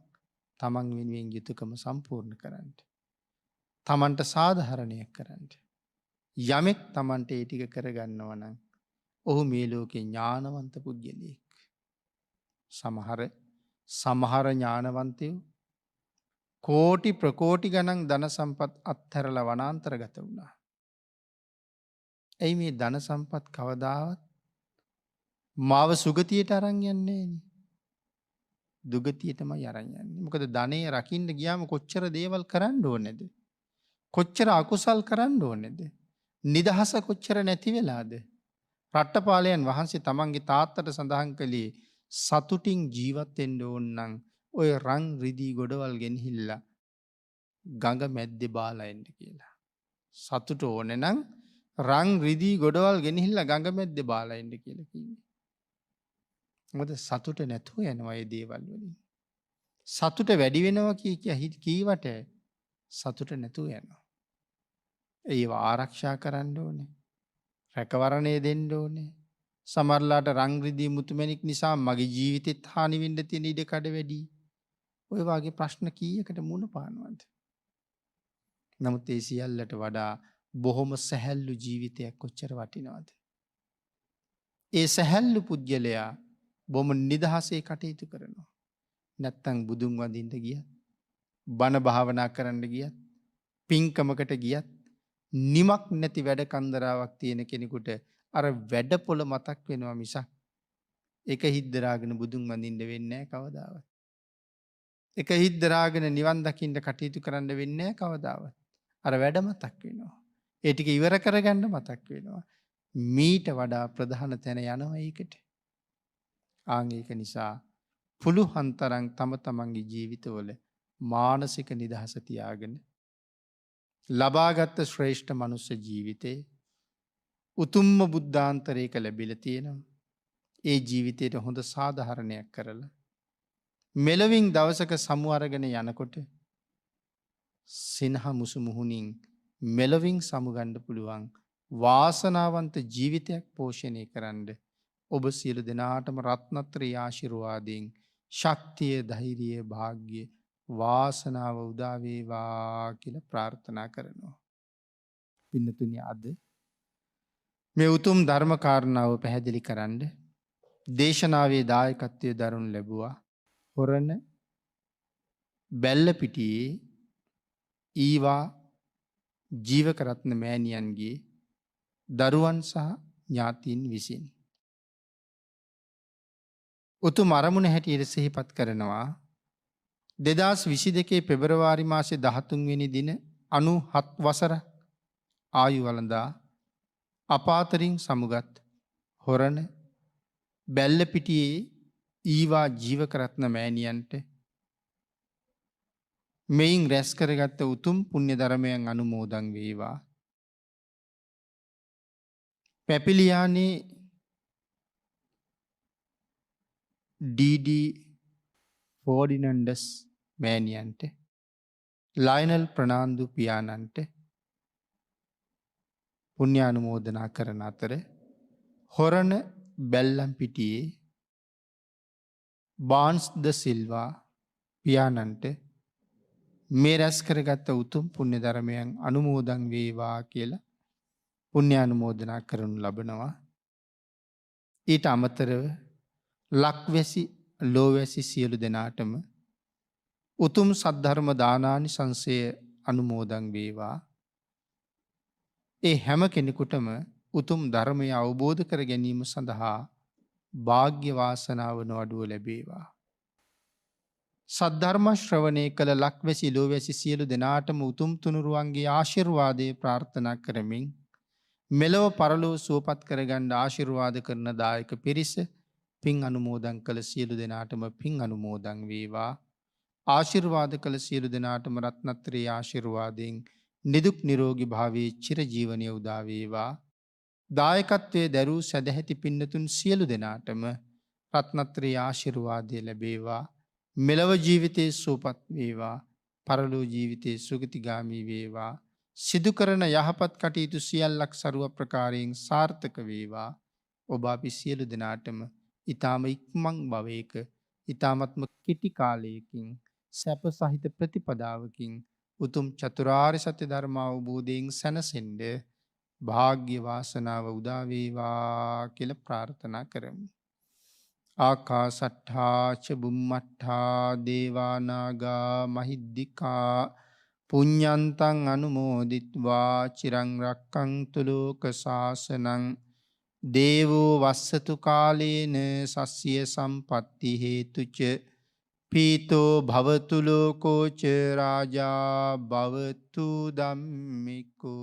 තමන් වෙනුවෙන් යුතුයකම සම්පූර්ණ කරන්න. තමන්ට සාධාරණයක් කරන්න. යමෙක් තමන්ට ඒ ටික කරගන්නවා නම් ඔහු මේ ලෝකේ ඥානවන්ත පුද්ගලයෙක්. සමහර ඥානවන්තයෝ කෝටි ප්‍රකෝටි ගණන් ධන සම්පත් අත්හැරලා වනාන්තරගත වුණා. ඇයි මේ ධන සම්පත් කවදාවත් මාව සුගතියට අරන් යන්නේ නෑනේ. දුගතියටමයි අරන් යන්නේ. මොකද ධනෙ රකින්න ගියාම කොච්චර දේවල් කරන්න ඕනේද? කොච්චර අකුසල් කරන්න ඕනේද? නිදහස කොච්චර නැති වෙලාද? රට්ටපාලයන් වහන්සේ තමන්ගේ තාත්තට සඳහන් කළේ සතුටින් ජීවත් වෙන්න ඕන නම් ඔය රන් රිදී ගොඩවල් ගෙනහිල්ලා ගඟ මැද්දේ බාලා එන්න කියලා. සතුට ඕනේ නම් රන් රිදී ගොඩවල් ගෙනහිල්ලා ගඟ මැද්දේ බාලා එන්න කියලා කිව්වේ. මොකද සතුට නැතුව යනවා මේ දේවල් වලින්. සතුට වැඩි වෙනවා කීවට සතුට නැතුව යනවා. ඒව ආරක්ෂා කරන්න ඕනේ. රැකවරණය දෙන්න ඕනේ. සමහරලාට රන් රිදී මුතුමැණික් නිසා මගේ ජීවිතෙත් හානි වෙන්න තියෙන ඉඩ කඩ වැඩි. ඔය වගේ ප්‍රශ්න කීයකට මුණ පානවද? නමුත් ඒ සියල්ලට වඩා බොහොම සැහැල්ලු ජීවිතයක් කොච්චර වටිනවද? ඒ සැහැල්ලු පුද්ගලයා බොහොම නිදහසේ කටයුතු කරනවා. නැත්තම් බුදුන් වඳින්න ගියත්, බණ භාවනා කරන්න ගියත්, පින්කමකට ගියත් නිමක් නැති වැඩ කන්දරාවක් තියෙන කෙනෙකුට අර වැඩපොළ මතක් වෙනවා මිසක් එක හිද්දරාගෙන බුදුන් වඳින්න වෙන්නේ නැහැ කවදාවත්. එක හිද්දරාගෙන නිවන් දකින්න කටයුතු කරන්න වෙන්නේ නැහැ කවදාවත්. අර වැඩ මතක් වෙනවා. ඒ ටික ඉවර කරගන්න මතක් වෙනවා. මීට වඩා ප්‍රධාන තැන යනවා ඒකට. ආන් ඒක නිසා පුළුවන් තරම් තම තමන්ගේ ජීවිතවල මානසික නිදහස තියාගෙන ලබාගත් ශ්‍රේෂ්ඨ මනුස්ස ජීවිතේ උතුම්ම බුද්ධාන්තරයක ලැබිලා තියෙනවා. ඒ ජීවිතයට හොඳ සාධාරණයක් කරලා මෙලවින් දවසක සමු අරගෙන යනකොට සිනහ මුසු මුහුණින් මෙලවින් සමුගන්න පුළුවන් වාසනාවන්ත ජීවිතයක් පෝෂණය කරන්න ඔබ සියලු දෙනාටම රත්නත්‍රී ආශිර්වාදයෙන් ශක්තිය, ධෛර්යය, වාග්ය, වාසනාව උදා වේවා කියලා ප්‍රාර්ථනා කරනවා. පින්නතුනි, අද මේ උතුම් ධර්ම කාරණාව පැහැදිලි කරන්න දේශනාවේ දායකත්වය දරනු ලැබුවා හොරණ බැල්ලපිටියේ ඊවා ජීවකරත්න මෑණියන්ගේ දරුවන් සහ ඥාතීන් විසින්. උතුම් අරමුණ හැටියට සිහිපත් කරනවා 2022 පෙබරවාරි මාසේ 13 වෙනි දින 97 වසර ආයු වළඳා අපාතරින් සමුගත් හොරණ බැල්ලපිටියේ ඊවා ජීවකරත්න මෑණියන්ට මෙයින් රැස් කරගත්ත උතුම් පුණ්‍ය ධර්මයන් අනුමෝදන් වේවා. පැපිලියානේ ඩීඩී ෆෝඩිනන්ඩස් මෑණියන්ට, ලයනල් ප්‍රනාන්දු පියාණන්ට පුණ්‍ය අනුමෝදනා කරන අතර හොරණ බැල්ලම්පිටියේ බාන්ස් ද සිල්වා පියාණන්ට මේ රැස් කරගත්ත උතුම් පුණ්‍ය ධර්මයන් අනුමෝදන් වේවා කියලා පුණ්‍ය අනුමෝදනා කරනු ලබනවා. ඊට අමතරව ලක්වැසි ලෝවැසි සියලු දෙනාටම උතුම් සද්ධර්ම දානානිසංසය අනුමෝදන් වේවා. ඒ හැම කෙනෙකුටම උතුම් ධර්මය අවබෝධ කර ගැනීම සඳහා භාග්‍ය වාසනාව නොඅඩුව ලැබේවා. සද්ධර්ම ශ්‍රවණය කළ ලක්වැසි ලෝවැසි සියලු දෙනාටම උතුම් තුනුරුවන්ගේ ආශිර්වාදය ප්‍රාර්ථනා කරමින් මෙලොව පරලෝ සුවපත් කරගන්න ආශිර්වාද කරන දායක පිරිස පින් අනුමෝදන් කළ සියලු දෙනාටම පින් අනුමෝදන් වේවා. ආශිර්වාද කළ සියලු දෙනාටම රත්නත්‍රයේ ආශිර්වාදයෙන් නිදුක් නිරෝගී භාවයේ චිරජීවනය උදා වේවා. දායකත්වයේ දරූ සදැහැති පින්නතුන් සියලු දෙනාටම රත්නත්‍රයේ ආශිර්වාදය ලැබේවා. මෙලව ජීවිතයේ සුවපත් වේවා. පරලෝ ජීවිතයේ සුගතිගාමී වේවා. සිදු කරන යහපත් කටයුතු සියල්ලක් සරුව ප්‍රකාරයෙන් සාර්ථක වේවා. ඔබ අපි සියලු දෙනාටම ඊ타ම ඉක්මන් භවයක ඊ타මත්ම කෙටි කාලයකින් සැප සහිත ප්‍රතිපදාවකින් උතුම් චතුරාර්ය සත්‍ය ධර්ම අවබෝධයෙන් සැනසෙන්න භාග්‍ය වාසනාව උදා වේවා කියලා ප්‍රාර්ථනා කරමු. ආකාසට්ඨා ච බුම්මට්ඨා දේවා නාග මහිද්దికා පුඤ්ඤන්තං අනුමෝදිත්වා චිරං රක්ඛන්තු ලෝක සාසනං දේවෝ වස්සතු කාලේන සස්්‍ය සම්පත්ති හේතුච පීතෝ භවතු ලෝකෝ ච රාජා භවතු ධම්මිකෝ.